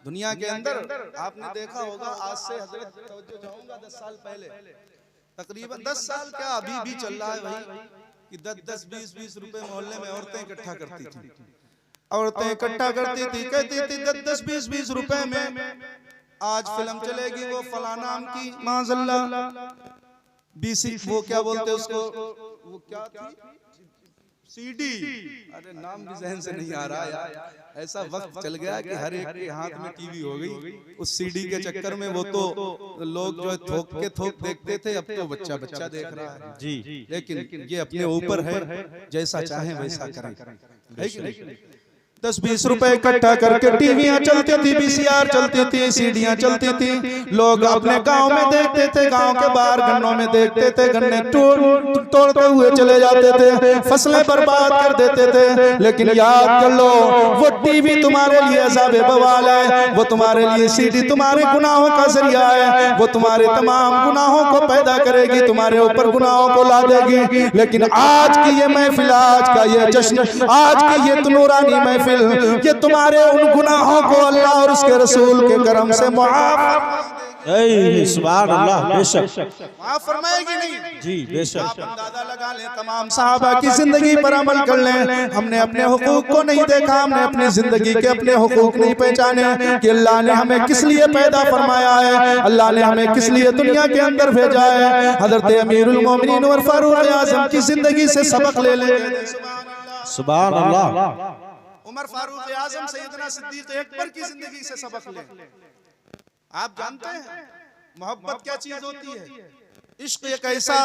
दुनिया के अंदर आपने देखा होगा, आज से हजरत तवज्जो जाऊंगा 10 साल पहले, तकरीबन 10 साल क्या अभी भी चल रहा है भाई कि 10-10, 20-20 रुपए मोहल्ले में औरतें इकट्ठा करती थी। औरतें इकट्ठा करती थी, कहती थी 10-10, 20-20 रुपए में आज फिल्म चलेगी, वो फलाना नाम की माज़अल्लाह बीसी, वो क्या बोलते उसको, वो क्या थी, सीडी, अरे नाम भी जहन से नहीं आ रहा यार। ऐसा वक्त चल गया कि हर एक के हाथ में टीवी हो गई। उस सीडी के चक्कर में वो तो लोग जो है थोक देखते थे, अब तो बच्चा बच्चा देख रहा है जी। लेकिन ये अपने ऊपर है, जैसा चाहे वैसा करें, है कि नहीं। 10-20 रुपए इकट्ठा करके टीवियां चलती थी, VCR चलती थी, सीडियां चलती थी। लोग अपने गांव में देखते थे, गांव के बाहर गन्नों में देखते थे, गन्ने तोड़ते हुए चले जाते थे, फसलें बर्बाद कर देते थे। लेकिन याद कर लो, वो टीवी तुम्हारे लिए अज़ाबे बवाल है, वो तुम्हारे लिए सीडी तुम्हारे गुनाहों का जरिया है, वो तुम्हारे तमाम गुनाहों को पैदा करेगी, तुम्हारे ऊपर गुनाहों को ला देगी। लेकिन आज की ये महफिल, आज का ये जश्न, आज की ये नूरानी महफिल, ये तुम्हारे उन गुनाहों को अल्लाह और उसके रसूल के करम से माफ, सुभान अल्लाह, बेशक माफ फरमाएगी नहीं जी, बेशक। आप अंदाजा लगा लें, तमाम सहाबा की जिंदगी पर अमल कर लें। हमने अपने हुकूक को नहीं देखा, हमने अपनी जिंदगी के अपने हुकूक नहीं पहचाने कि अल्लाह ने हमें किस लिए पैदा फरमाया है, अल्लाह ने हमें किस लिए दुनिया के अंदर भेजा है। हजरत अमीरुल मोमिनीन उमर फारूक आज़म की जिंदगी से सबक ले लें, सुभान अल्लाह। उमर फारूक आज़म सैयदना सिद्दीक अकबर की जिंदगी से सबक ले। आप जानते हैं मोहब्बत क्या चीज होती है। इश्क एक ऐसा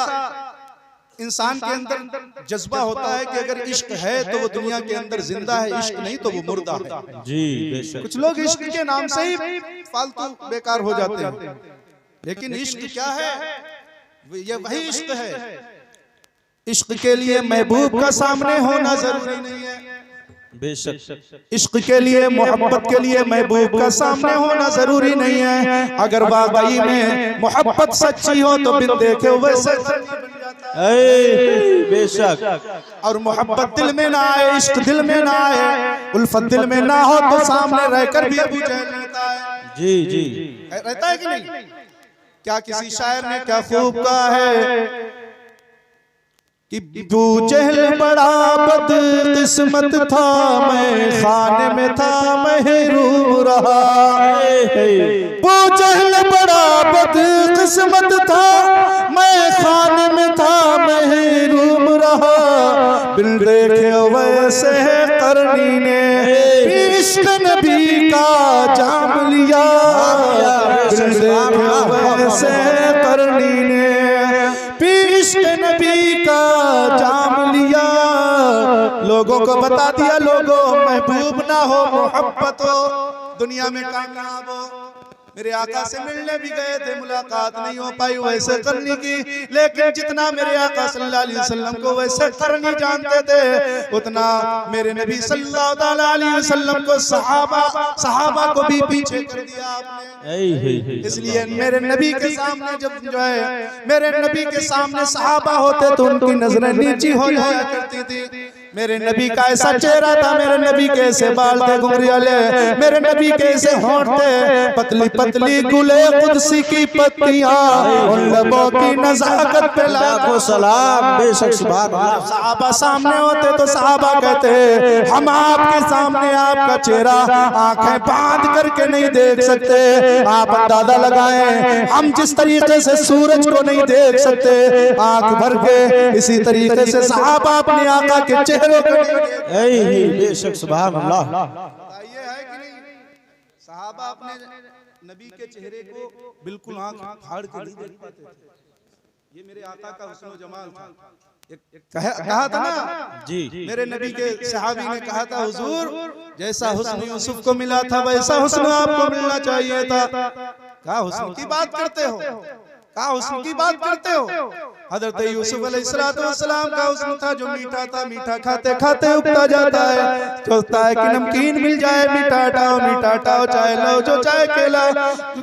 इंसान के अंदर जज्बा होता है कि अगर इश्क है तो वो दुनिया के अंदर जिंदा है, इश्क नहीं तो वो मुर्दा है जी, बेशक। कुछ लोग इश्क के नाम से ही फालतू बेकार हो जाते हैं, लेकिन इश्क क्या है, ये वही इश्क है। इश्क के लिए महबूब का सामने होना जरूरी नहीं है, बेशक। इश्क के लिए, मोहब्बत के लिए महबूब का सामने होना जरूरी नहीं है। अगर वाकई में मोहब्बत सच्ची हो तो बिन देखे वैसे बेशक। और मोहब्बत दिल में ना आए, इश्क दिल में ना आए, उल्फत दिल में ना हो तो सामने रहकर भी अबू जहल रहता है जी जी, रहता है कि नहीं। क्या किसी शायर ने क्या खूब कहा है कि अबू जहल बड़ा बदकिस्मत था, मैं खाने में था महरूम रहा। अबू जहल बड़ा बदकिस्मत था, मैं खाने में था महरूम रहा। बिन देखे वैसे करनी ने इश्क नबी का जाम लिया, बिन देखे वैसे करनी ने इश्क नबी का जाम लिया। लोगों को बता दिया, लोगों महबूब ना हो मोहब्बत हो, दुनिया में कामयाब हो। मेरे आका से मिलने भी गए थे, मुलाकात नहीं हो पाई वैसे करने की, लेकिन जितना मेरे आका सल्लल्लाहु अलैहि वसल्लम को वैसे करनी जानते थे, उतना मेरे नबी सल्लल्लाहु अलैहि वसल्लम को सहाबा को भी पीछे कर दिया आपने। इसलिए मेरे नबी के सामने जब जो है मेरे नबी के सामने सहाबा होते तो उनकी नजरें नीची हो जाया करती थी। मेरे नबी का ऐसा चेहरा था, मेरे नबी के ऐसे बाल थे घुंघराले, मेरे नबी के ऐसे होंठ थे, पतली पतली गुले कुदसी की पत्तियां, उन लबों की नज़ाकत पे लाखों सलाम, बेशक। सुभान अल्लाह। सहाबा सामने होते तो सहाबा कहते हम आपके सामने आपका चेहरा आंखें बांध करके नहीं देख सकते। आप अंदाजा लगाएं, हम जिस तरीके से सूरज को नहीं देख सकते आंख भर के, इसी तरीके से सहाबा अपने आका के चेहरे बेशक। सुभान अल्लाह। ये है कि नहीं, सहाबा अपने नबी के चेहरे को बिल्कुल आंख फाड़ के नहीं देख पाते थे। ये मेरे आका का हुस्न जमाल था। कहा था ना जी, मेरे नबी के सहाबी ने कहा था, हुजूर जैसा हुस्न यूसुफ को मिला था वैसा हुस्न आपको मिलना चाहिए था। कहा हुस्न की बात करते हो, कहा हुस्न की बात करते हो, हजरत यूसुफ अलैहिस्सलाम का हुस्न था जो मीठा था, मीठा खाते खाते उगता जाता है, सोचता है कि नमकीन मिल जाए, मीठा हटाओ, चाहे लो जो चाहे केला,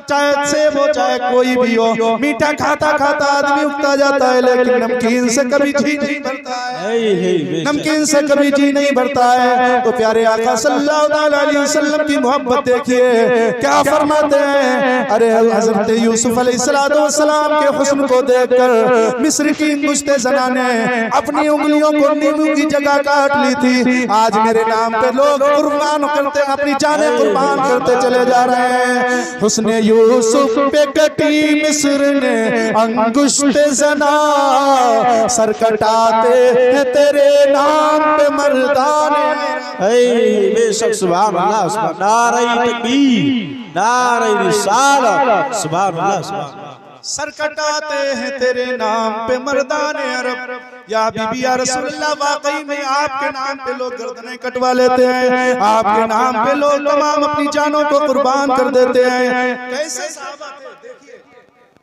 चाहे सेब हो, चाहे कोई भी हो, मीठा खाता खाता आदमी उगता जाता है, लेकिन नमकीन से कभी जी नहीं भरता है, नमकीन से कभी जी नहीं भरता है। तो प्यारे आका सल्लल्लाहु अलैहि वसल्लम की मोहब्बत देखिए क्या फरमाते हैं। अरे हजरत यूसुफ अलैहिस्सलाम के हुस्न को देखकर मिस्र की गुश्ते ज़ना ने अपनी उंगलियों को नींबू की जगह काट ली थी। आज मेरे नाम पे लोग कुर्बान करते, अपनी जानें कुर्बान करते चले जा रहे हैं। हुस्न यूसुफ पे कटी मिस्र ने अंगुश्ते ज़ना, सर कटाते हैं तेरे नाम पे मर्दाने। बेशक सुभान अल्लाह, सुभान नारे तकबीर, नारे रिसालत, सुभान अल्लाह, सुभान सर कटाते हैं तेरे नाम पे मर्दाने अरब। या बीबी या रसूलल्लाह, वाकई में आपके नाम पे लोग गर्दनें कटवा लेते हैं, आपके नाम पे लोग तमाम अपनी जानों को कुर्बान कर देते हैं। कैसे सहाबा थे, देखिए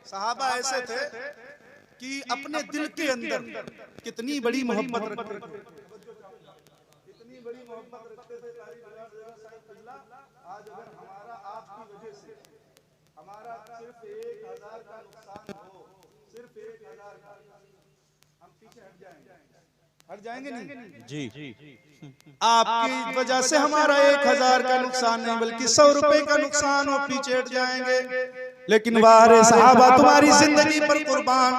सहाबा ऐसे थे कि अपने दिल के अंदर कितनी बड़ी मोहब्बत रखते थे, कितनी बड़ी मोहब्बत रखते थे। आज अगर हमारा आपकी वजह से हमारा सिर्फ 1000 का नुकसान हो, सिर्फ 1000 का, हम पीछे हट जाएंगे नहीं जी। आपकी वजह से हमारा 1000 का नुकसान नहीं बल्कि 100 रुपए का नुकसान हो, पीछे हट जाएंगे। लेकिन वारे सहाबा तुम्हारी जिंदगी पर कुर्बान,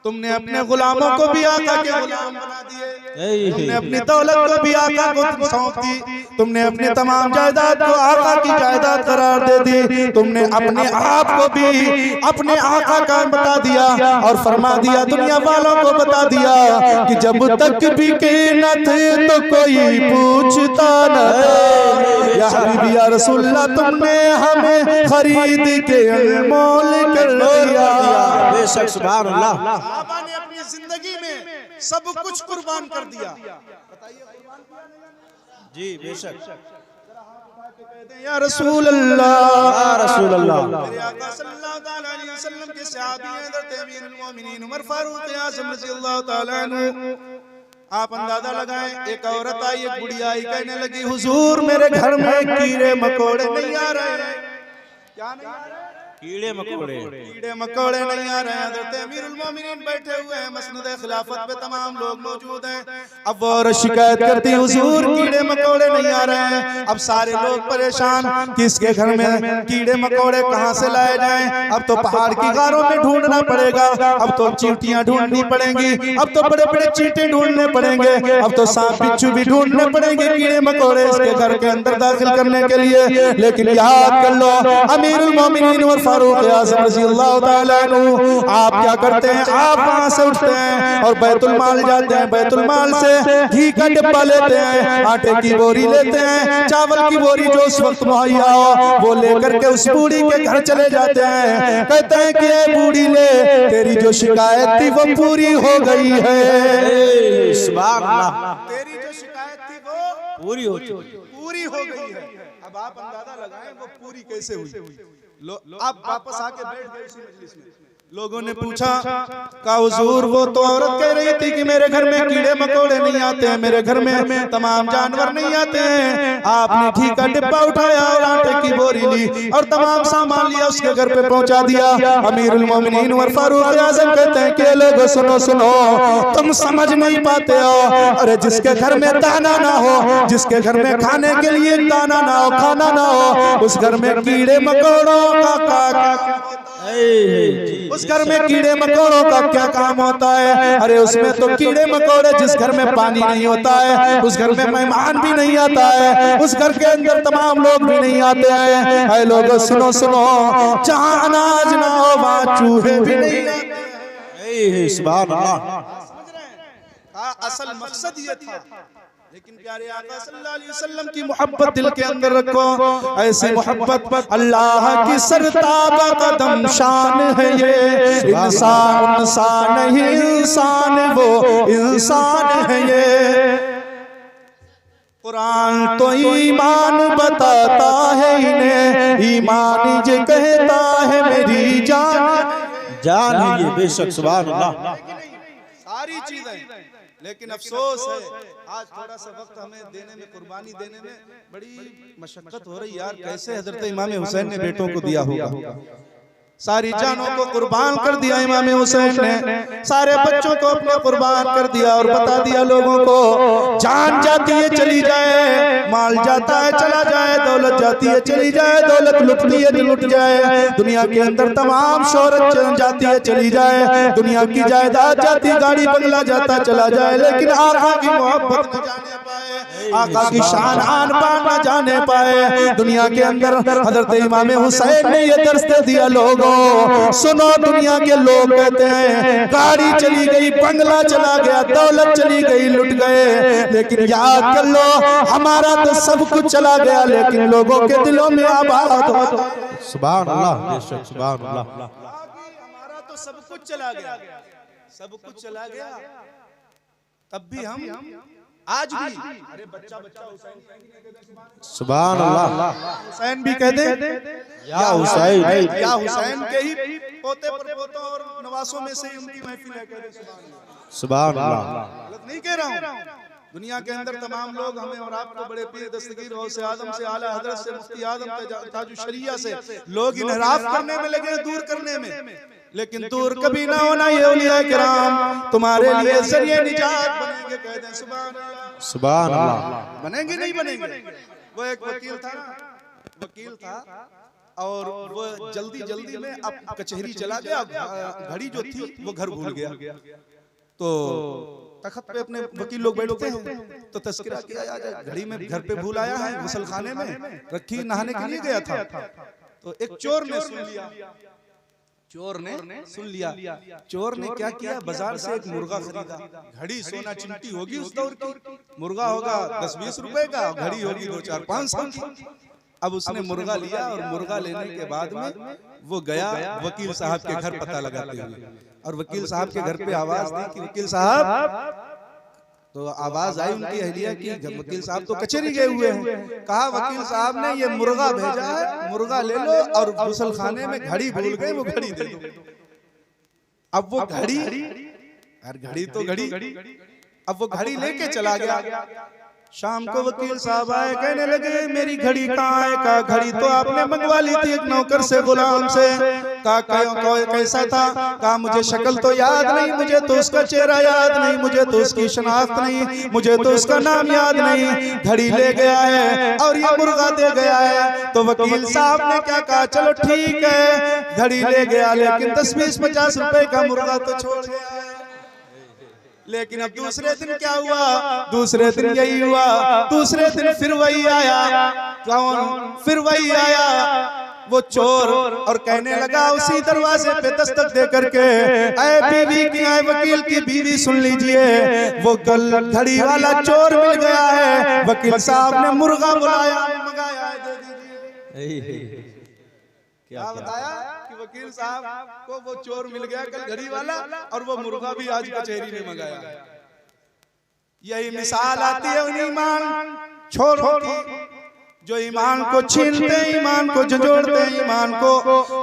तुमने अपने गुलामों को भी आका के गुलाम बना दिए, तुमने अपनी दौलत को भी आका को सौंप दी, तुमने अपने तमाम जायदाद को आका की जायदाद करार दे दी, तुमने अपने आप को भी अपने आका का बता दिया और फरमा दिया, दुनिया वालों को बता दिया कि जब तक बिके न थे तो कोई पूछता न था। या हबीबी या रसूलल्लाह, तुमने हमें खरीद के अनमोल कर दिया। बेशक सुभान अल्लाह, सहाबा ने अपनी जिंदगी में सब कुछ कुर्बान कर दिया। बताइए कुर्बान किया नहीं? जी बेशक। या रसूल अल्लाह, या रसूल अल्लाह, मेरे आका सल्लल्लाहु अलैहि वसल्लम के सहाबी हज़रत अमीरुल मोमिनीन उमर फारूक आज़म रज़ियल्लाहु तआला अन्हु, आप अंदाजा लगाएं, एक औरत आई, एक बुढ़िया आई, कहने लगी हुजूर मेरे घर में कीड़े मकोड़े नहीं आ रहे हैं। क्या नहीं आ रहे? कीड़े मकोड़े, कीड़े मकोड़े नहीं आ रहे हैं। हज़रत अमीरुल मोमिनीन बैठे हुए हैं, मसनद खिलाफत पे तमाम लोग मौजूद हैं। अब वो औरत शिकायत करती हुजूर कीड़े मकोड़े नहीं आ रहे हैं। अब सारे लोग परेशान, किसके घर में कीड़े मकोड़े कहां से लाए जाएं? अब तो पहाड़ की गारों में ढूंढना पड़ेगा, अब तो चींटियां ढूंढनी पड़ेंगी, अब तो बड़े बड़े चींटे ढूंढने पड़ेंगे, अब तो सांप बिच्छू भी ढूंढने पड़ेंगे, कीड़े मकोड़े इसके घर के अंदर दाखिल करने के लिए। लेकिन याद कर लो, अमीरुल मोमिनीन और फारूक आज़म रज़ियल्लाहु ताला अन्हु, आप क्या करते हैं? आप वहां से उठते हैं और बैतुल माल जाते हैं, बैतुल माल से घी का डिब्बा लेते हैं, आटे की बोरी लेते हैं, चावल की बोरी जो उस वक्त मुहैया हो वो लेकर के उस बूढ़ी के घर चले जाते हैं। कहते हैं कि ये बूढ़ी ले, तेरी जो शिकायत थी वो पूरी हो गई है। सुभान अल्लाह, तेरी जो शिकायत थी वो पूरी हो चुकी, पूरी हो गई है। अब आप अंदाजा लगाएं वो पूरी कैसे हुई। आप वापस आके बैठ गए उसी मजलिस में। लोगों ने पूछा का हुजूर वो तो औरत कह रही थी कि मेरे घर में कीड़े मकोड़े नहीं आते हैं, मेरे घर में तमाम जानवर नहीं आते हैं। आपने घी का डिब्बा उठाया और आटे की बोरी ली और तमाम सामान लिया, उसके घर पे पहुंचा दिया। अमीरुल मोमिनीन उमर फारूक आज़म कहते हैं कि लोगों सुनो सुनो, तुम समझ नहीं पाते हो। अरे जिसके घर में दाना ना हो, जिसके घर में खाने के लिए दाना ना हो, खाना ना हो, उस घर में कीड़े मकोड़ों का उस घर में कीड़े मकोड़ों का क्या काम होता है? अरे उसमें तो कीड़े मकोड़े, जिस घर में पानी नहीं होता है उस घर में मेहमान भी नहीं आता है, उस घर के अंदर तमाम लोग भी नहीं आते हैं। ऐ लोगों सुनो सुनो, जहाँ अनाज ना हो वहाँ चूहे भी नहीं आते। सुभान अल्लाह, समझ रहे हैं? असल मकसद ये था। लेकिन प्यारे आका सल्लल्लाहु अलैहि वसल्लम की मोहब्बत दिल के अंदर रखो, ऐसी मोहब्बत अल्लाह की सरताब कदम शान है ये। इंसान इंसान नहीं, इंसान वो इंसान है ये। कुरान तो ईमान बताता है इन्हें, ईमान जो कहता है मेरी जान जान है ये, बेशक सुभान अल्लाह। सारी चीजें, लेकिन अफसोस है आज थोड़ा सा वक्त हमें देने में, कुर्बानी देने में बड़ी मशक्कत हो रही। यार कैसे हजरत इमाम हुसैन ने बेटों को दिया होगा, सारी जानों को कुर्बान कर दिया इमाम हुसैन ने, सारे बच्चों को अपने कुर्बान कर दिया और बता दिया लोगों को, जान जाती है चली जाए, माल जाता है चला जाए, दौलत जाती है चली जाए, दौलत लुटती है लुट जाए, दुनिया के अंदर तमाम शोहरत जाती है चली जाए, दुनिया की जायदाद जाती, गाड़ी बंगला जाता चला जाए, लेकिन आका की मोहब्बत न जाने पाए, आका की शान आन बान न जाने पाए। दुनिया के अंदर हजरत इमाम हुसैन ने ये दर्स दे दिया, लोगों सुनो, दुनिया के लोग कहते हैं गाड़ी चली गई, बंगला चला गया, दौलत चली गई, लुट गए, लेकिन याद कर लो हमारा तो सब कुछ चला गया, लेकिन लोगों के दिलों में आबाद हो। सुभान अल्लाह, सुभान अल्लाह। हमारा तो सब कुछ चला गया, सब कुछ चला गया, तब भी हम आज भी अरे बच्चा हुसैन, सुभान अल्लाह, हुसैन भी कह दे या हुसैन, या हुसैन के ही पोते पर पोतों और नवासों में से उनकी महफिल है, कह दे सुभान अल्लाह। गलत नहीं कह रहा हूँ। दुनिया के अंदर तमाम लोग हमें और आपको बड़े पीर दस्तगीर गौसे आजम से, आला हजरत से, मुफ्ती आजम ताजुश शरिया से लोग इनहराफ करने में लगे, दूर करने में, लेकिन दूर कभी ना होना ये औलिया किराम तुम्हारे लिए जरिए निजात बनेंगे, कह दें सुभान अल्लाह, सुभान अल्लाह। बनेंगे नहीं बनेंगे। वो एक वकील था, वकील था और वो जल्दी जल्दी में अब कचहरी चला गया, घड़ी जो थी वो घर भूल गया, तो तख्त पे अपने वकील लोग बैठते हैं, तो तस्करा किया यार घड़ी में घर पे भूल आया है, गुसल खाने में रखी, नहाने के लिए गया था, तो एक चोर ने सुन लिया, चोर ने सुन लिया, चोर ने क्या किया, बाजार से एक मुर्गा खरीदा, घड़ी सोना चिमटी होगी उस दौर की, मुर्गा होगा 10-20 रुपए का, घड़ी होगी 2-4-5 की। अब उसने मुर्गा लिया और मुर्गा लेने के बाद में वो गया वकील साहब के घर पता लगाते हुए, और वकील साहब के घर पे आवाज दी कि वकील साहब, तो आवाज आई उनकी अहलिया की, वकील साहब तो कचहरी गए हुए हैं, कहा वकील साहब ने ये मुर्गा भेजा है, मुर्गा ले लो, और गुसल खाने में घड़ी भूल गए, वो घड़ी दे दो। अब वो घड़ी, घड़ी तो घड़ी, अब वो घड़ी लेके चला गया। शाम को वकील साहब आए, कहने लगे मेरी घड़ी कहाँ है? कहा घड़ी तो आपने मंगवा ली थी एक नौकर से, गुलाम से। कहा कैसा था? कहा मुझे शक्ल तो याद नहीं, मुझे तो उसका चेहरा याद नहीं, मुझे तो उसकी शनाख्त नहीं, मुझे तो उसका नाम याद नहीं। घड़ी ले गया है और ये मुर्गा दे गया है। तो वकील साहब ने क्या कहा, चलो ठीक है घड़ी ले गया, लेकिन 10-20-50 रुपए का मुर्गा तो छोड़ गया है। लेकिन अब दूसरे दिन क्या हुआ? दूसरे दिन यही हुआ, दूसरे दिन फिर वही आया। कौन? फिर वही आया वो चोर, और कहने लगा उसी दरवाजे पे दस्तक दे करके, ऐ बीवी की, ऐ वकील की बीवी सुन लीजिए, वो घड़ी वाला चोर मिल गया है। वकील साहब ने मुर्गा बुलाया, मंगाया, दे दीजिए। क्या बताया कि वकील साहब को वो चोर मिल गया कल घड़ी वाला, और वो मुर्गा भी आज कचहरी में मंगाया। यही मिसाल आती है उन ईमान छोरों की जो ईमान को छीनते हैं, ईमान को झंझोड़ते हैं, ईमान को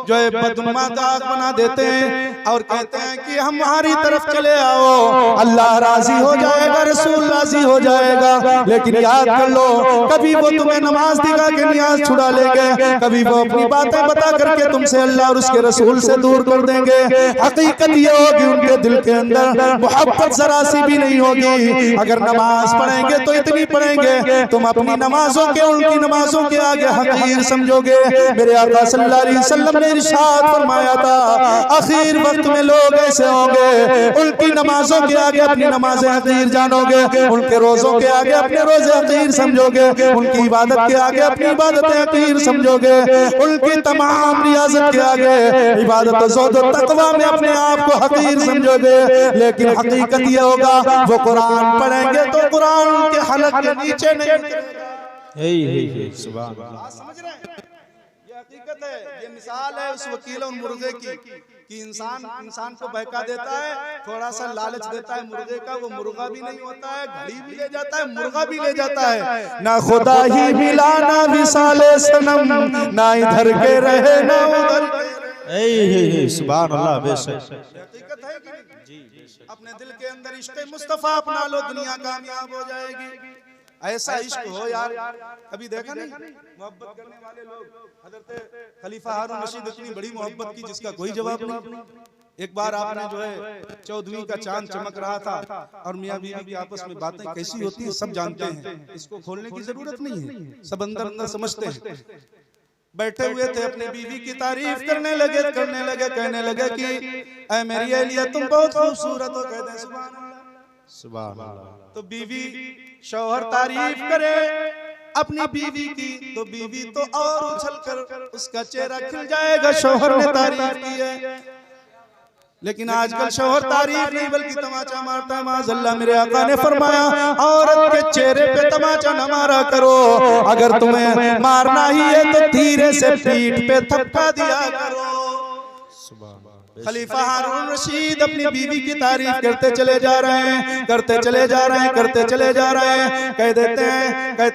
जो है बदमादाग बना देते हैं और कहते हैं कि हमारी तरफ चले आओ, अल्लाह राजी हो जाएगा, रसूल राजी हो जाएगा। लेकिन याद कर लो, कभी वो तुम्हें नमाज दिखा के नियाज छुड़ा लेंगे, कभी वो अपनी बातें बता करके तुमसे अल्लाह और उसके रसूल से दूर कर देंगे। हकीकत ये होगी उनके दिल के अंदर मोहब्बत जरा सी भी नहीं होगी। अगर नमाज पढ़ेंगे तो इतनी पढ़ेंगे, तुम अपनी नमाजों के, उनकी नमाजों के आगे हकीर समझोगे। मेरे आका सल्लल्लाहु अलैहि वसल्लम ने इरशाद फरमाया था, आखिर वक्त में लोग ऐसे होंगे, उनकी नमाजों के आगे अपनी नमाजें हकीर जानोगे, उनके रोजों के आगे अपने रोजे हकीर समझोगे, उनकी इबादत के आगे अपनी इबादतें हकीर समझोगे, उनकी तमाम रियाजत के आगे इबादत ज़ुहद और तक़वा में अपने आप को हकीर समझोगे। लेकिन हकीकत ये होगा, वो कुरान पढ़ेंगे तो कुरान के हलक के नीचे नहीं उतरेगा। सुभान अल्लाह। समझ रहे हैं? ये हकीकत है, ये मिसाल है उस वकील और मुर्गे की कि इंसान को बहका देता है, थोड़ा सा लालच देता है मुर्गे का, वो मुर्गा भी नहीं होता है, घड़ी भी ले जाता है, मुर्गा भी ले जाता है। ना खुदा ही मिला ना विसाले सनम, ना इधर के रहे ना उधर के रहे। सुभान अल्लाह बेशक हकीकत है कि नहीं? अपने दिल के अंदर इश्क़ मुस्तफा अपना लो, दुनिया कामयाब हो जाएगी। ऐसा इश्क हो यार, कभी देखा नहीं मोहब्बत करने वाले लोग। हज़रत खलीफा हारून रशीद इतनी बड़ी मोहब्बत की जिसका कोई जवाब नहीं। एक बार आपने जो है 14वीं का चांद चमक रहा था और मियां बीवी की आपस में बातें कैसी होती है सब जानते हैं, इसको खोलने की जरूरत नहीं है, सब अंदर अंदर समझते हैं। बैठे हुए थे, अपने बीवी की तारीफ करने लगे, कहने लगे कि ऐ मेरी अहलिया तुम बहुत खूबसूरत हो। कहते हैं सुभान अल्लाह, सुभान अल्लाह। तो बीवी शौहर तारीफ करे अपनी बीवी की, तो बीवी तो और उछल कर उसका चेहरा खिल जाएगा, शौहर ने तारीफ की है। लेकिन आजकल शौहर तारीफ नहीं बल्कि तमाचा मारता है। माज़अल्लाह, मेरे आका ने फरमाया औरत के चेहरे पे तमाचा न मारा करो, अगर तुम्हें मारना ही है तो धीरे से पीठ पे थप्पा दिया करो। खलीफा हारून रशीद अपनी बीवी की तारीफ करते चले जा रहे हैं, करते चले जा रहे हैं। कहते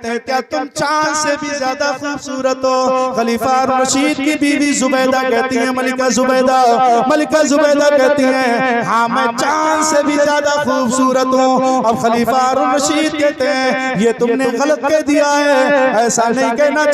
हैं क्या तुम चांद से भी ज्यादा खूबसूरत हो? खलीफा हारून रशीद की बीवी जुबैदा कहती है, मलिका जुबैदा कहती है हाँ मैं चांद से भी ज्यादा खूबसूरत हूँ। अब खलीफा हारून रशीद कहते हैं ये तुमने गलत कह दिया है, ऐसा नहीं कहना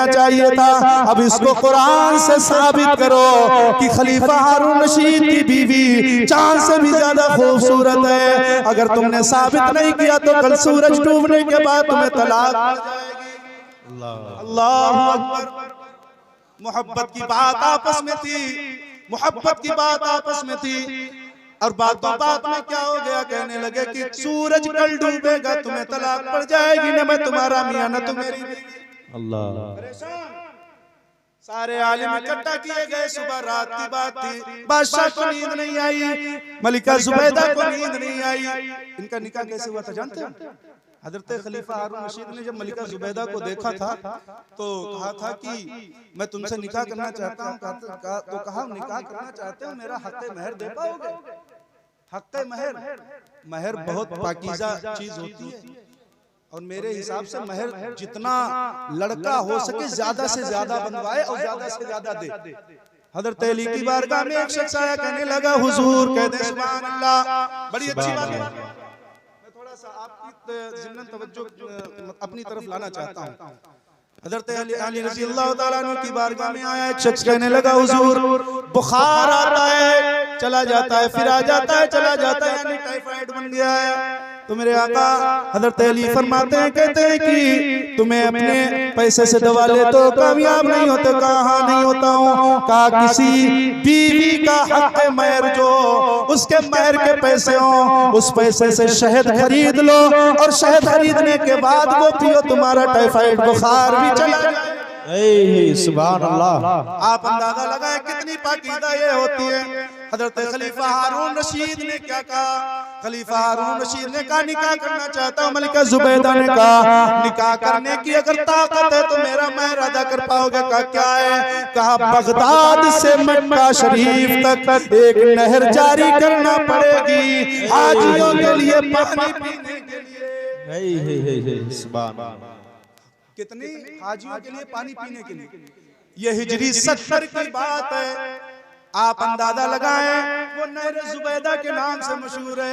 चाहिए था, अब इसको कुरान से साबित करो कि खलीफा हारून रशीद की बीवी चांद से भी ज्यादा खूबसूरत है। अगर तुमने साबित नहीं किया तो कल सूरज डूबने के बाद तुम्हें तलाक हो जाएगी। अल्लाह अकबर। मोहब्बत की बात आपस में थी, और बात में क्या हो गया? कहने लगे कि सूरज कल डूबेगा, तुम्हें तलाक पड़ जाएगी, न मैं तुम्हारा मियां न तुम मेरी बीवी। अल्लाह। सारे आलिम इकट्ठा किए गए, सुबह रात की बात थी, बादशाह को नींद नहीं आई, मलिका जुबैदा को नींद नहीं आई। इनका निकाह कैसे हुआ था जानते हैं? हजरत खलीफा हारून रशीद ने जब मलिका जुबैदा को देखा था तो कहा था कि मैं तुमसे निकाह करना चाहता हूँ। तो कहा निकाह करना चाहते हो, मेरा हक़ महर दे पाओगे? हक़ महर बहुत पाकीज़ा चीज होती है, और मेरे हिसाब से महर जितना लड़का हो सके ज्यादा से ज्यादा बनवाए और ज्यादा से ज्यादा दे। हज़रत अली की बारगाह में एक शख्स आया, कहने लगा हुजूर, कहते हैं सुभान अल्लाह, बड़ी अच्छी बात है। मैं थोड़ा सा आपकी ज़िम्मन तवज्जो अपनी तरफ लाना चाहता हूँ। हज़रत अली रज़ी अल्लाह ताला अन्हु की बारगाह में आया एक शख्स, कहने लगा हुजूर बुखार आता है चला जाता है, फिर आ जाता है चला जाता है, यानी टाइफाइड बन गया है। तो मेरे आका हज़रत अली फरमाते हैं, कहते हैं कि तुम्हें अपने पैसे से दवा ले तो कामयाब नहीं होते। कहा नहीं होता हूँ, कहा किसी बीवी का हक़ महर जो उसके महर के पैसे हो, उस पैसे से शहद खरीद लो, और शहद खरीदने के बाद वो पियो, तुम्हारा टाइफाइड बुखार भी चला जाए। सुभान अल्लाह। आप अंदाजा लगाए कितनी पाकीज़ा ये होती है। हज़रत खलीफा हारून रशीद ने क्या कहा? खलीफा हारून रशीद ने कहा निकाह करना चाहता हूँ। मलिका जुबैदा ने कहा निकाह करने की अगर ताकत है तो मेरा महर अदा कर पाओगे? कहा क्या है? कहा बगदाद से मक्का शरीफ तक एक नहर जारी करना पड़ेगी हाजियों के लिए पानी पीने के लिए। सुभान अल्लाह। कितनी हाजियों के लिए पानी पीने के लिए। ये हिजरी 70 की बात है। आप अंदाजा लगाएं, वो नहर जुबैदा के नाम से मशहूर है।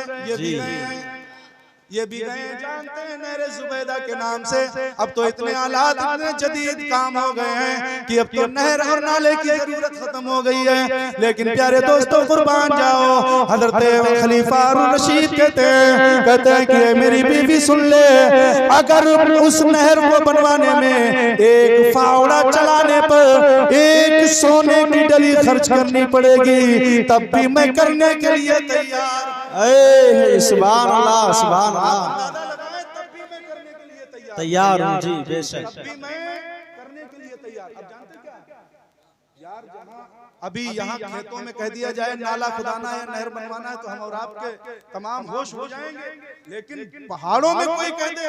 ये भी गए जानते हैं नहर जुबैदा के नाम से। अब तो इतने आलात, इतने जदीद काम हो गए हैं कि अब तो नहर और नाले की जरूरत खत्म हो गई है। लेकिन प्यारे दोस्तों कुर्बान जाओ, हज़रत खलीफा हारून रशीद कहते हैं कि मेरी बीवी सुन ले, अगर उस नहर को बनवाने में एक फावड़ा चलाने पर एक सोने की डली खर्च करनी पड़ेगी तब भी मैं करने के लिए तैयार। सुभान अल्लाह, सुभान अल्लाह। तब भी मैं करने के लिए तैयार हूँ जी, बेशक। तब भी मैं करने के लिए तैयार। अब जानते क्या यार, जहाँ अभी यहाँ खेतों में कह दिया जाए नाला खुदाना है, नहर बनवाना है, तो हम और आपके तमाम होश हो जाएंगे। लेकिन पहाड़ों में कोई कह दे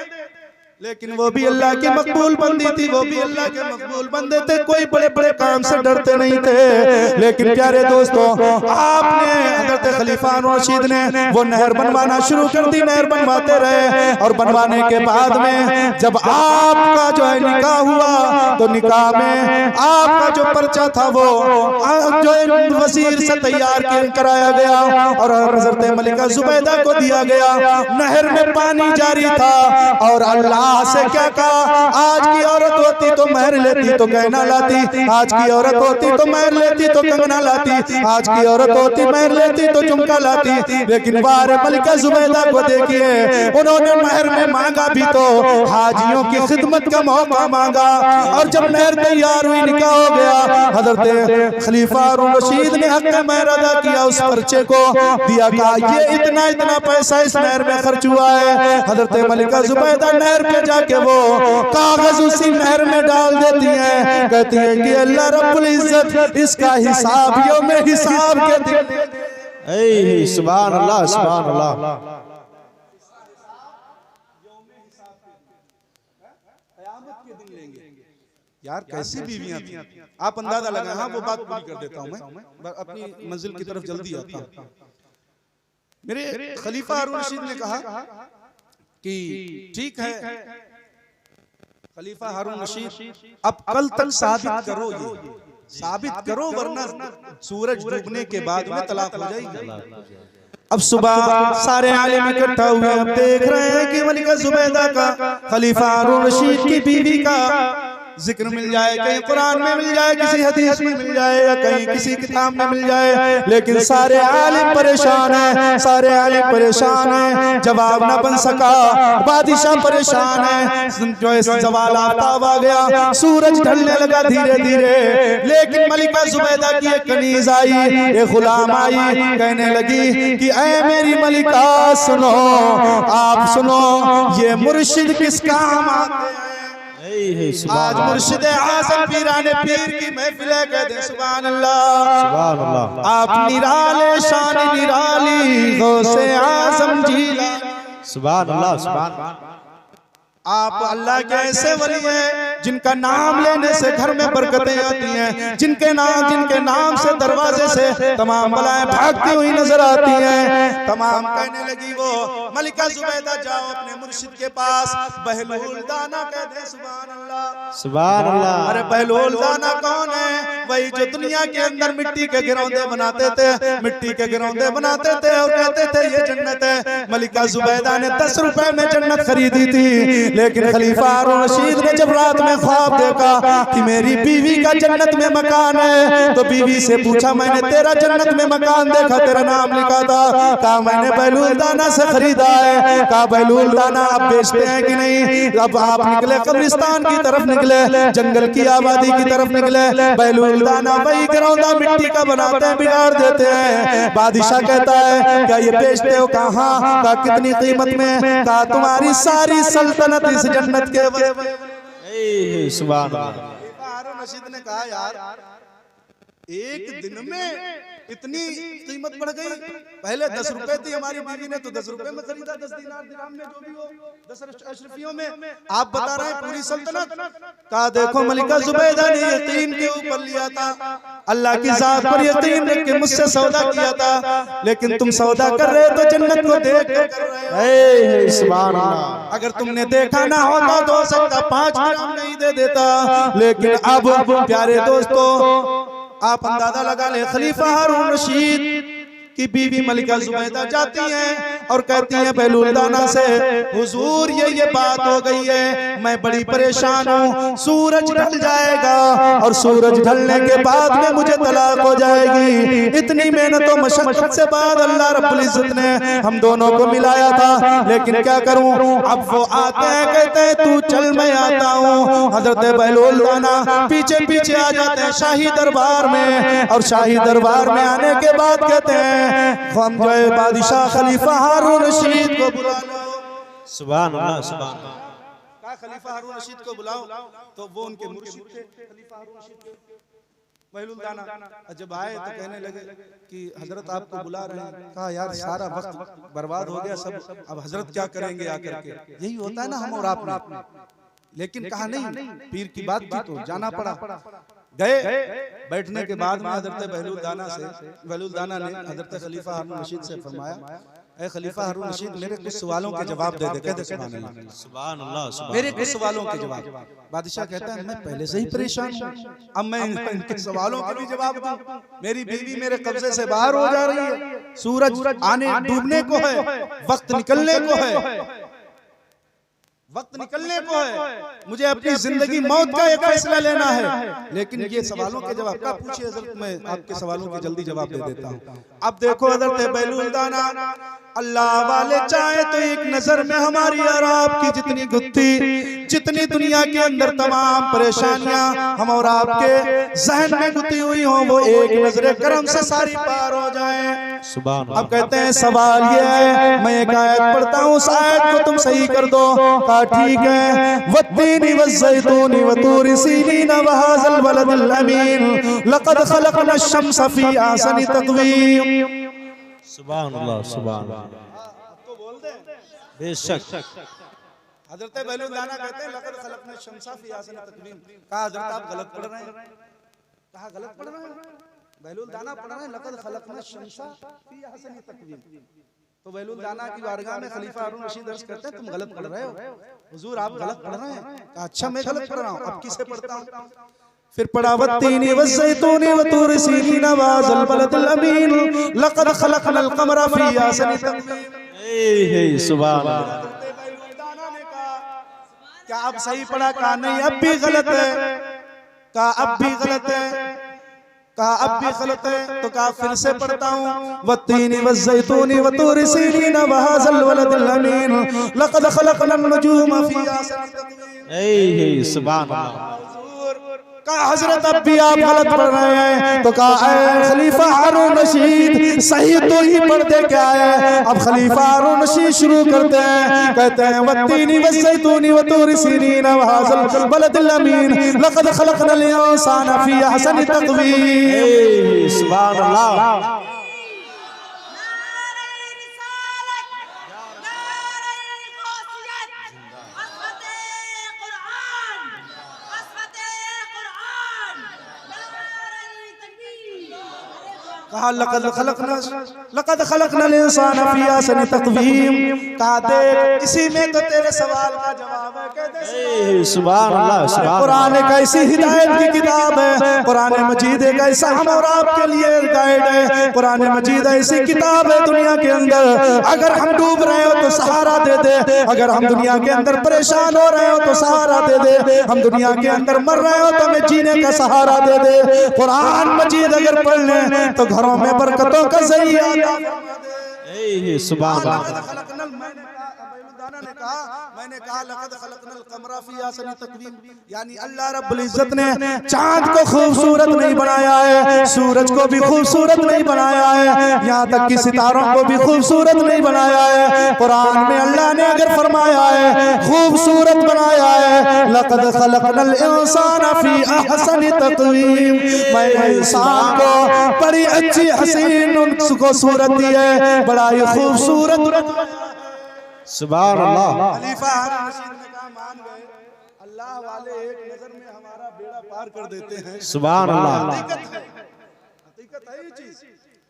लेकिन वो भी अल्लाह की मकबूल बंदी थी, वो भी अल्लाह के मकबूल बंदे थे, कोई बड़े बड़े काम से डरते नहीं थे। लेकिन प्यारे दोस्तों, आपने हज़रत खलीफा रशीद ने वो नहर बनवाना शुरू कर दी, नहर बनवाते रहे, और बनवाने के बाद में जब आपका जो है निकाह हुआ तो निकाह में आपका जो पर्चा था वो जो वजीर से तैयार कराया गया और हज़रत मलिका जुबैदा को दिया गया। नहर में पानी जारी था और अल्लाह से क्या कहा, आज की औरत होती तो महर लेती तो गहना लाती, आज की औरत होती तो महर लेती तो कंगना लाती, आज की औरत होती महर लेती तो झुमका लाती। लेकिन वार मलिका जुबैदा को देखिए, उन्होंने महर में मांगा भी तो हाजियों की खिदमत का मौका मांगा, और जब नहर तैयार हुई, निकाह हो गया, हज़रत खलीफा रशीद ने हक महर अदा किया, उस पर्चे को दिया, कहा ये इतना इतना पैसा इस नहर में खर्च हुआ है। हज़रत मलिका जुबैदा नहर पे जाके वो कागज उसी नहर में डाल देती है, कहती है कि अल्लाह रब्बुल इज्जत इसका हिसाब यौम हिसाब के दिन। सुभान अल्लाह, सुभान अल्लाह। यार कैसी बीवियां थी, आप अंदाजा लगाएं। हाँ, वो बात पूरी कर देता हूं, मैं अपनी मंजिल की तरफ जल्दी आता हूं। मेरे खलीफा हारून रशीद ने कहा कि ठीक है खलीफा हारून रशीद, अब कल तक साबित करो, ये साबित करो, वरना सूरज डूबने के बाद में तलाक हो जाएगी। अब सुबह सारे आलिम इकट्ठा हुए, अब देख रहे हैं कि मलिका जुबैदा का खलीफा हारून रशीद की बीवी का जिक्र मिल जाए, कहीं कुरान में मिल जाए, किसी हदीस में मिल जाए, या कहीं किसी किताब में मिल जाए, लेकिन सारे आलिम परेशान हैं, सारे आलिम परेशान हैं, जवाब न बन सका, बादशाह परेशान है। जो जवाल आफ्ताब आ गया, सूरज ढलने लगा धीरे धीरे, लेकिन मलिका जुबैदा की एक कनीज आई, एक गुलाम आई, कहने लगी कि ऐ मेरी मलिका सुनो, आप सुनो, ये मुर्शिद किस काम आते हैं। आज मुर्शिद आज़म पीराने पीर की महफिल है, कहते हैं सुभान अल्लाह, सुभान अल्लाह। आप निराले शान निराली गौसे आज़म जीला, सुभान अल्लाह, सुभान। आप अल्लाह के ऐसे वली हैं जिनका नाम लेने से घर में बरकतें आती हैं, जिनके नाम से दरवाजे से तमाम बलाएं भागती हुई नजर आती हैं। तमाम कहने लगी वो मलिका जुबैदा, जाओ अपने मुर्शिद के पास, बहलूल दाना कहते हैं सुभान अल्लाह, सुभान अल्लाह। अरे बहलूल दाना कौन है? वही जो दुनिया के अंदर मिट्टी के गिरौंदे बनाते थे, मिट्टी के गिरौंदे बनाते थे और कहते थे ये जन्नत है। मलिका जुबैदा ने 10 रुपए में जन्नत खरीदी थी, लेकिन खलीफा हारून रशीद ने जब रात में ख्वाब देखा कि मेरी बीवी का जन्नत में मकान है, तो बीवी से पूछा, मैंने तेरा जन्नत में मकान देखा, तेरा नाम लिखा था, कहा मैंने बहलूल दाना से खरीदा है। कहा बहलूल दाना आप बेचते हैं कि नहीं? अब आप निकले कब्रिस्तान की तरफ निकले, जंगल की आबादी की तरफ निकले। बहलूल दाना वही गिरौंदा मिट्टी का बनाते हैं, बिगाड़ देते हैं। बादशाह कहता है क्या ये बेचते हो? कहा का कितनी कीमत में? कहा तुम्हारी सारी सल्तनत इस जन्नत के सुभान अल्लाह। हारून रशीद ने कहा यार एक दिन में इतनी कीमत बढ़ गई, पहले 10 रुपए थी हमारी बीवी ने तो 10 रुपए में खरीदा, 10 दिनार दिरहम में जो भी हो, 10 अशरफियों में, आप बता रहे हैं पूरी सल्तनत। कहा देखो मलिका जुबैदा ने यकीन के ऊपर लिया था, अल्लाह की जात पर यकीन रख के मुझसे सौदा किया था, लेकिन तुम सौदा कर रहे तो जन्नत को देख कर कर रहे हो। सुभान अल्लाह। अगर तुमने देखा ना होता तो हो सकता 5 ग्राम नहीं दे देता, लेकिन अब प्यारे दोस्तों आप अंदाजा लगा ले, खलीफा हारून रशीद की बीवी मलिका जुबैदा जाती हैं और कहती हैं बहलूल दाना से, हुजूर ये बात हो गई है, मैं बड़ी परेशान हूँ, सूरज ढल जाएगा और सूरज ढलने के बाद में मुझे तलाक हो जाएगी। इतनी मेहनत और मशक्कत से बाद अल्लाह रब्बुल इज्जत ने हम दोनों को मिलाया था, लेकिन क्या करूँ? अब वो आते हैं, कहते हैं तू चल मैं आता हूँ। हजरत बहलूल दाना पीछे पीछे आ जाते हैं शाही दरबार में, और शाही दरबार में आने के बाद कहते हैं हम जो है बादशाह खलीफा हारून रशीद को बुला लो। सुभान अल्लाह, सुभान अल्लाह। कहा खलीफा हारून रशीद को बुलाओ, तो वो उनके मुर्शिद थे खलीफा हारून रशीद के। बहलुल दाना जब आए तो कहने लगे कि हजरत आपको बुला रहे हैं। कहा यार सारा वक्त बर्बाद हो गया सब, अब हजरत क्या करेंगे आकर के, यही होता है ना हम और आप में। लेकिन कहा नहीं, पीर की बात थी तो जाना पड़ा। गए, बैठने के बाद में हजरत बहलुल दाना ने हजरत खलीफा हारून रशीद से फरमाया, ऐ खलीफा हारून रशीद मेरे कुछ सवालों के जवाब दे दे। कहते सुभान अल्लाह, मेरे कुछ सवालों के जवाब। बादशाह कहता है मैं पहले से ही परेशान हूँ, अब मैं इनके सवालों के भी जवाब दूं। मेरी बीवी मेरे कब्जे से बाहर हो जा रही है, सूरज आने डूबने को है, वक्त निकलने को है, वक्त निकलने को है, मुझे अपनी जिंदगी मौत का एक फैसला लेना है। लेकिन ये सवालों के जवाब क्या पूछिए हजरत, मैं आपके सवालों के जल्दी जवाब दे देता हूँ। अब देखो हजरत बहलुल दाना, अल्लाह वाले चाहे तो एक नजर में हमारी और आपकी जितनी गुत्थी, जितनी दुनिया के अंदर तमाम परेशानियां हम और आपके जहन में गुत्थी हुई हो, वो एक नजर करम से सारी पार हो जाएं। सुभान अल्लाह। अब कहते हैं सवाल ये है, मैं एक आयत पढ़ता हूँ, उस आयत को तुम सही कर दो। कहा ठीक है, वत्तीनी वज़्ज़ैतूनी वतूरि सीनीन वहाज़ल बलदिल अमीन लक़द ख़लक़ना अश-शम्स फ़ी अहसनि तक़वीम। सुभान अल्लाह, सुभान अल्लाह। तो बोल दे बेशक। हजरत बहलुल दाना कहते हैं लक़द ख़लक़ना अश-शम्स फ़ी अहसनि तक़वीम। कहा हजरत आप गलत पढ़ रहे हैं। कहा गलत पढ़ रहे हैं, बहलुल दाना पढ़ रहे हैं लक़द ख़लक़ना अश-शम्स फ़ी अहसनि तक़वीम। तो बहलुल दाना की बारगाह में खलीफा हारून रशीद अर्ज़ करते हैं तुम गलत पढ़ रहे हो हुजूर, आप गलत पढ़ रहे हैं। अच्छा मैं गलत पढ़ रहा हूँ, अब किसे पढ़ता हूँ? फिर पढ़ा वत्तीनी वज़्ज़ैतूनी वतूरि सीनीन वहाज़ल बलदिल अमीन लक़द ख़लक़नल क़मरा फ़ी अहसनि तक़वीम। सुभान अल्लाह। क्या अब सही पढ़ा? कहा नहीं अब भी गलत है। कहा अब भी गलत है। कहा अब भी गलत है। तो कहा फिर से पढ़ता हूँ, वत्तीनी वज़्ज़ैतूनी वतूरि सीनीन वहाज़ल बलदिल अमीन लक़द ख़लक़नन नुजूम फ़ी अहसनि तक़वीम। सुभान अल्लाह। कहा हजरत अब भी आप गलत पढ़ रहे हैं। तो कहा ऐ खलीफा हारून रशीद सही तो ही पढ़ते क्या है? अब खलीफा हारून रशीद शुरू करते हैं, कहते हैं वत्तीनी वज़्ज़ैतूनी वतूरि सीनीन वहाज़ल बलदिल अमीन लक़द ख़लक़नल इंसाना फ़ी अहसनि तक़वीम। सुभान अल्लाह। कहा लक़द ख़लक़नल इंसाना फ़ी अहसनि तक़वीम। कहा देख इसी में तो तेरे सवाल का जवाब है। कहते सुभान अल्लाह, सुभान। कुरान एक ऐसी हिदायत की किताब है, कुरान मजीद एक ऐसा हम और आपके लिए गाइड है। कुरान मजीद ऐसी किताब है दुनिया के अंदर, अगर हम डूब रहे हो तो सहारा दे दे, अगर हम दुनिया के अंदर परेशान हो रहे हो तो सहारा दे दे, हम दुनिया के अंदर मर रहे हो तो हमें जीने का सहारा दे दे। कुरान मजीद अगर पढ़ लें तो घरों में बरकतों का ज़रिया। सुभान अल्लाह। मैंने कहा लक़द ख़लक़नल क़मरा फ़ी अहसनि तक़वीम, यानी अल्लाह रब्बुल इज़्ज़त ने चांद को खूबसूरत नहीं बनाया है, सूरज को भी खूबसूरत नहीं बनाया है, यहाँ तक कि सितारों को भी खूबसूरत नहीं बनाया है। कुरान में अल्लाह ने अगर फरमाया है खूबसूरत बनाया है, लक़द ख़लक़नल इंसाना फ़ी अहसनि तक़वीम, मैंने इंसान को बड़ी अच्छी हसीन उसको सूरत दी है, बड़ा ही खूबसूरत। सुभान अल्लाह। खलीफा हारून रशीद ने कहा मान गए, अल्लाह वाले एक नजर में हमारा बेड़ा पार कर देते हैं। सुभान अल्लाह। हकीकत है ये चीज।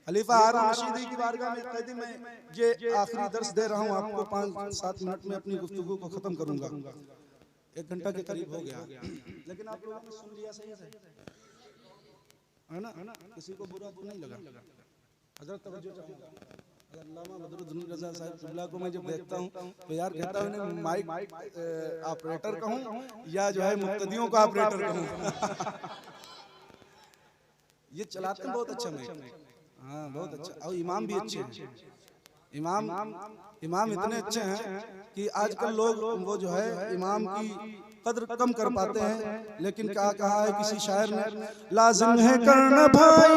खलीफा हारून रशीद की बारगाह में कहती मैं ये आखिरी दर्स दे रहा हूँ आपको, 5-7 मिनट में अपनी गुफ्तगू को खत्म करूंगा। 1 घंटा के करीब हो गया, लेकिन आप लोगों ने सुन लिया सही है ना? किसी को बुरा तो नहीं लगा? हजरत तवज्जो चाहूंगा, अल्लामा बदरुद्दीन रज़ा साहब क़िबला को मैं जब देखता हूँ तो यार कहता हूँ इन्हें माइक ऑपरेटर कहूँ या जो है मुक्तदियों का ऑपरेटर कहूँ। ये चलाते हैं बहुत अच्छा माइक, हाँ बहुत अच्छा, और इमाम भी अच्छे हैं। इमाम इतने अच्छे हैं कि आजकल लोग वो जो है इमाम की कद्र कम कर पाते हैं, लेकिन क्या कहा है किसी शायर ने, लाजिम है करना भाई